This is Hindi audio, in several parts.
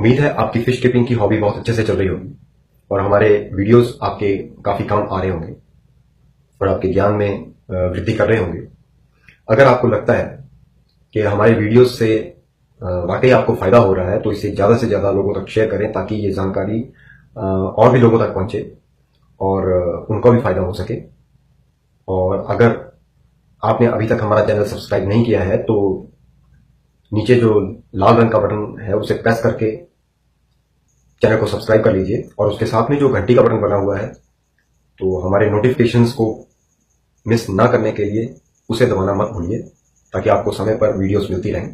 उम्मीद है आपकी फिश कीपिंग की हॉबी बहुत अच्छे से चल रही होगी और हमारे वीडियोस आपके काफी काम आ रहे होंगे और आपके ज्ञान में वृद्धि कर रहे होंगे। अगर आपको लगता है कि हमारे वीडियोस से वाकई आपको फायदा हो रहा है तो इसे ज्यादा से ज्यादा लोगों तक शेयर करें ताकि ये जानकारी और भी लोगों तक पहुंचे और उनको भी फायदा हो सके। और अगर आपने अभी तक हमारा चैनल सब्सक्राइब नहीं किया है तो नीचे जो लाल रंग का बटन है उसे प्रेस करके चैनल को सब्सक्राइब कर लीजिए और उसके साथ में जो घंटी का बटन बना हुआ है तो हमारे नोटिफिकेशंस को मिस ना करने के लिए उसे दबाना मत भूलिए ताकि आपको समय पर वीडियोस मिलती रहें।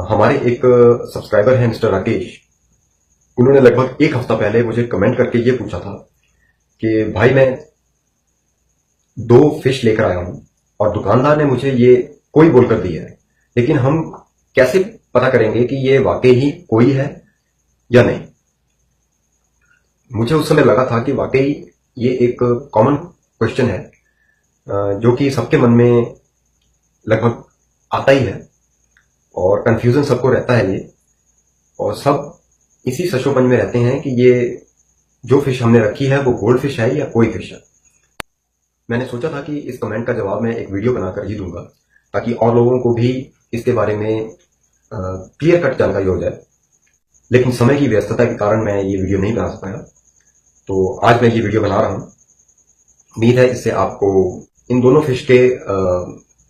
हमारे एक सब्सक्राइबर हैं मिस्टर राकेश, उन्होंने लगभग एक हफ्ता पहले मुझे कमेंट करके ये पूछा था कि भाई मैं 2 फिश लेकर आया हूं और दुकानदार ने मुझे ये कोई बोलकर दिया है, लेकिन हम कैसे पता करेंगे कि ये वाकई ही कोई है या नहीं। मुझे उस समय लगा था कि वाकई ये एक कॉमन क्वेश्चन है जो कि सबके मन में लगभग आता ही है और कंफ्यूजन सबको रहता है ये, और सब इसी सशोपन में रहते हैं कि ये जो फिश हमने रखी है वो गोल्ड फिश है या कोई फिश है। मैंने सोचा था कि इस कमेंट का जवाब मैं एक वीडियो बनाकर ही दूंगा ताकि और लोगों को भी इसके बारे में क्लियर कट जानकारी हो जाए, लेकिन समय की व्यस्तता के कारण मैं ये वीडियो नहीं बना पाया, तो आज मैं ये वीडियो बना रहा हूं। उम्मीद है इससे आपको इन दोनों फिश के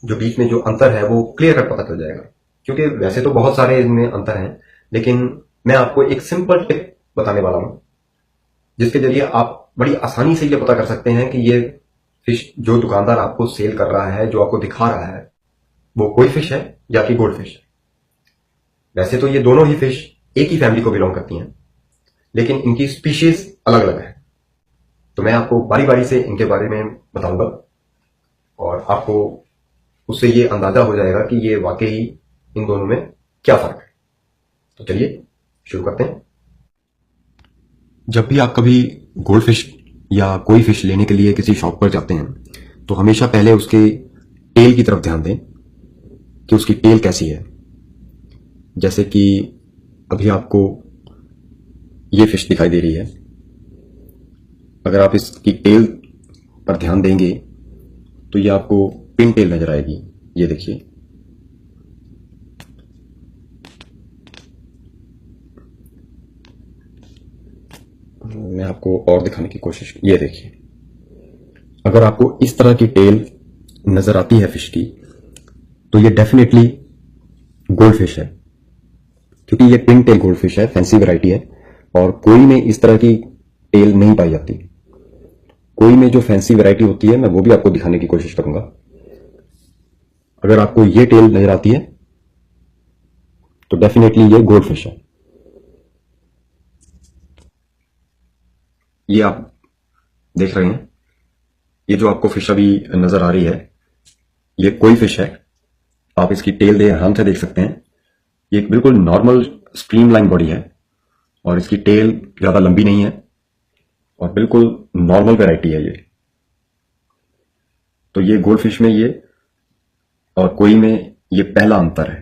जो बीच में जो अंतर है वो क्लियर कट पता चल जाएगा, क्योंकि वैसे तो बहुत सारे इनमें अंतर हैं, लेकिन मैं आपको एक सिंपल टिप बताने वाला हूं जिसके जरिए आप बड़ी आसानी से ये पता कर सकते हैं कि ये फिश जो दुकानदार आपको सेल कर रहा है, जो आपको दिखा रहा है, वो कोई फिश है या कि गोल्ड फिश है। वैसे तो ये दोनों ही फिश एक ही फैमिली को बिलोंग करती हैं, लेकिन इनकी स्पीशीज अलग अलग है। तो मैं आपको बारी बारी से इनके बारे में बताऊंगा और आपको उससे ये अंदाजा हो जाएगा कि ये वाकई इन दोनों में क्या फर्क है। तो चलिए शुरू करते हैं। जब भी आप कभी गोल्ड फिश या कोई फिश लेने के लिए किसी शॉप पर जाते हैं तो हमेशा पहले उसके टेल की तरफ ध्यान दें कि उसकी टेल कैसी है। जैसे कि अभी आपको ये फिश दिखाई दे रही है, अगर आप इसकी टेल पर ध्यान देंगे तो ये आपको पिन टेल नजर आएगी। ये देखिए, मैं आपको और दिखाने की कोशिश, ये देखिए, अगर आपको इस तरह की टेल नजर आती है फिश की तो ये डेफिनेटली गोल्ड फिश है, क्योंकि ये पिन टेल गोल्ड फिश है, फैंसी वैरायटी है और कोई में इस तरह की टेल नहीं पाई जाती। कोई में जो फैंसी वैरायटी होती है मैं वो भी आपको दिखाने की कोशिश करूंगा। अगर आपको ये टेल नजर आती है तो डेफिनेटली ये गोल्ड फिश है। ये आप देख रहे हैं, ये जो आपको फिश अभी नजर आ रही है ये कोई फिश है। आप इसकी टेल आराम से देख सकते हैं, ये एक बिल्कुल नॉर्मल स्ट्रीमलाइन बॉडी है और इसकी टेल ज्यादा लंबी नहीं है और बिल्कुल नॉर्मल वैरायटी है ये। तो ये गोल्ड फिश में ये और कोई में ये पहला अंतर है।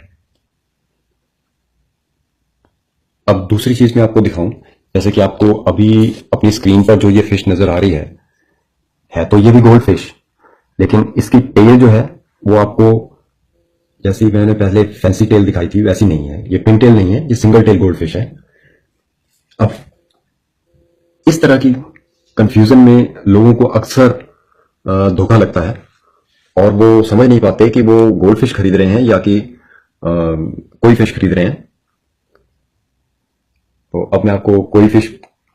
अब दूसरी चीज मैं आपको दिखाऊं, जैसे कि आपको अभी अपनी स्क्रीन पर जो ये फिश नजर आ रही है तो ये भी गोल्ड फिश, लेकिन इसकी टेल जो है वो आपको, जैसी मैंने पहले फैंसी टेल दिखाई थी वैसी नहीं है। ये पिन टेल नहीं है, ये सिंगल टेल गोल्ड फिश है। अब इस तरह की कंफ्यूजन में लोगों को अक्सर धोखा लगता है और वो समझ नहीं पाते कि वो गोल्ड फिश खरीद रहे हैं या कि कोई फिश खरीद रहे हैं। तो अब मैं आपको कोई फिश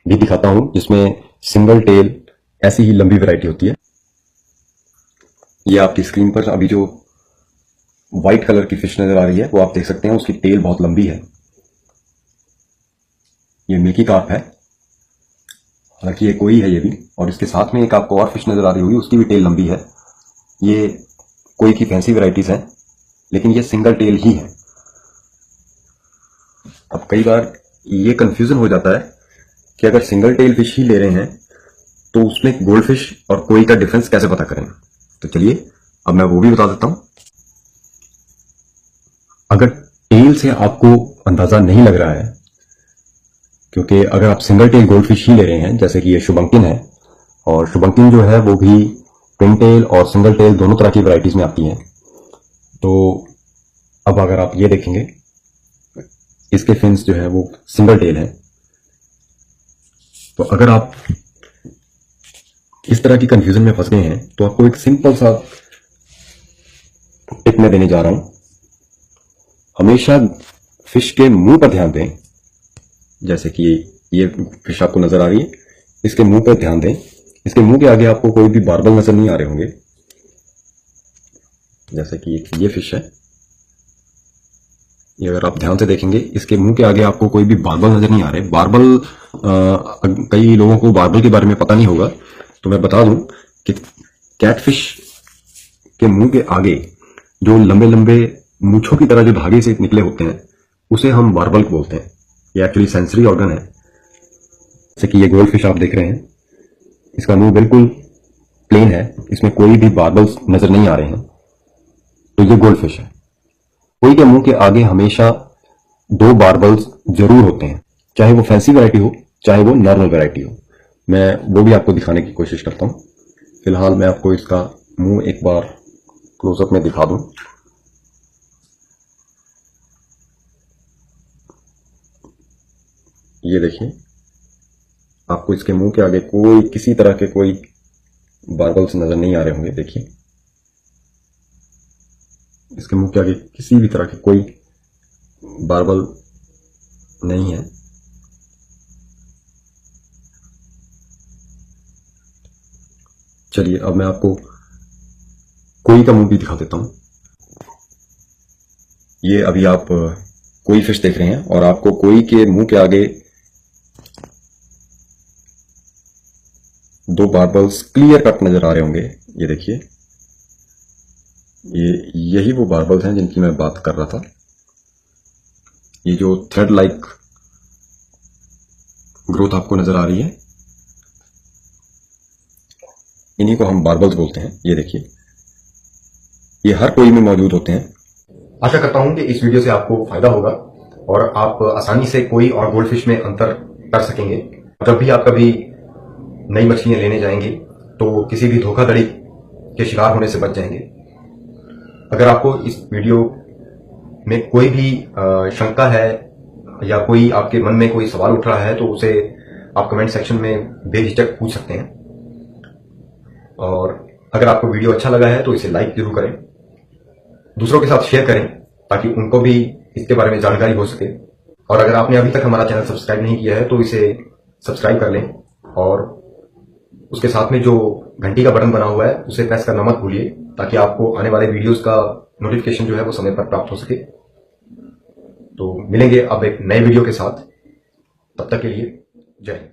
भी दिखाता हूं जिसमें सिंगल टेल ऐसी ही लंबी वैरायटी होती है। ये आपकी स्क्रीन पर अभी जो व्हाइट कलर की फिश नजर आ रही है वो आप देख सकते हैं, उसकी टेल बहुत लंबी है। ये मिल्की कार्प है, हालांकि ये कोई है ये भी, और इसके साथ में एक आपको और फिश नजर आ रही होगी, उसकी भी टेल लंबी है। ये कोई की फैंसी वैरायटीज हैं, लेकिन ये सिंगल टेल ही है। अब कई बार ये कंफ्यूजन हो जाता है कि अगर सिंगल टेल फिश ही ले रहे हैं तो उसमें गोल्ड फिश और कोई का डिफरेंस कैसे पता करें। तो चलिए अब मैं वो भी बता देता हूं। अगर टेल से आपको अंदाजा नहीं लग रहा है, क्योंकि अगर आप सिंगल टेल गोल्ड फिश ही ले रहे हैं, जैसे कि ये शुभंकिन है, और शुभंकिन जो है वो भी ट्विन टेल और सिंगल टेल दोनों तरह की वैरायटीज में आती है। तो अब अगर आप ये देखेंगे, इसके फिन्स जो है वो सिंगल टेल है। तो अगर आप इस तरह की कंफ्यूजन में फंस गए हैं तो आपको एक सिंपल सा टिप मैं देने जा रहा हूं। हमेशा फिश के मुंह पर ध्यान दें। जैसे कि ये फिश आपको नजर आ रही है, इसके मुंह पर ध्यान दें। इसके मुंह के आगे आपको कोई भी बार्बल नजर नहीं आ रहे होंगे। जैसे कि ये फिश है, ये अगर आप ध्यान से देखेंगे, इसके मुंह के आगे आपको कोई भी बार्बल नजर नहीं आ रहे। बार्बल, कई लोगों को बार्बल के बारे में पता नहीं होगा, तो मैं बता दूं कि कैटफिश के मुंह के आगे जो लंबे लंबे मूंछों की तरह जो धागे से निकले होते हैं, उसे हम बार्बल बोलते हैं। ये एक्चुअली सेंसरी ऑर्गन है। जैसे कि ये गोल्ड फिश आप देख रहे हैं, इसका मुंह बिल्कुल प्लेन है, इसमें कोई भी बार्बल्स नजर नहीं आ रहे हैं। तो ये गोल्ड फिश है। कोई के मुंह के आगे हमेशा 2 बार्बल्स जरूर होते हैं, चाहे वो फैंसी वैरायटी हो, चाहे वो नॉर्मल वैरायटी हो। मैं वो भी आपको दिखाने की कोशिश करता हूं। फिलहाल मैं आपको इसका मुंह एक बार क्लोजअप में दिखा दूं। ये देखिए, आपको इसके मुंह के आगे कोई किसी तरह के कोई बार्बल्स नजर नहीं आ रहे होंगे। देखिए, इसके मुंह के आगे किसी भी तरह के कोई बार्बल नहीं है। चलिए अब मैं आपको कोई का मुंह भी दिखा देता हूं। ये अभी आप कोई फिश देख रहे हैं और आपको कोई के मुंह के आगे 2 बार्बल्स क्लियर कट नजर आ रहे होंगे। ये देखिए, यही वो बार्बल्स हैं जिनकी मैं बात कर रहा था। ये जो थ्रेड लाइक ग्रोथ आपको नजर आ रही है, इन्हीं को हम बार्बल्स बोलते हैं। ये देखिए, ये हर कोई में मौजूद होते हैं। आशा करता हूं कि इस वीडियो से आपको फायदा होगा और आप आसानी से कोई और गोल्ड फिश में अंतर कर सकेंगे। जब भी आप कभी नई मछलियां लेने जाएंगे तो किसी भी धोखाधड़ी के शिकार होने से बच जाएंगे। अगर आपको इस वीडियो में कोई भी शंका है या कोई आपके मन में कोई सवाल उठ रहा है तो उसे आप कमेंट सेक्शन में बेझिझक पूछ सकते हैं। और अगर आपको वीडियो अच्छा लगा है तो इसे लाइक जरूर करें, दूसरों के साथ शेयर करें ताकि उनको भी इसके बारे में जानकारी हो सके। और अगर आपने अभी तक हमारा चैनल सब्सक्राइब नहीं किया है तो इसे सब्सक्राइब कर लें और उसके साथ में जो घंटी का बटन बना हुआ है उसे प्रेस करना मत भूलिए, ताकि आपको आने वाले वीडियोस का नोटिफिकेशन जो है वो समय पर प्राप्त हो सके। तो मिलेंगे अब एक नए वीडियो के साथ, तब तक के लिए जय हिंद।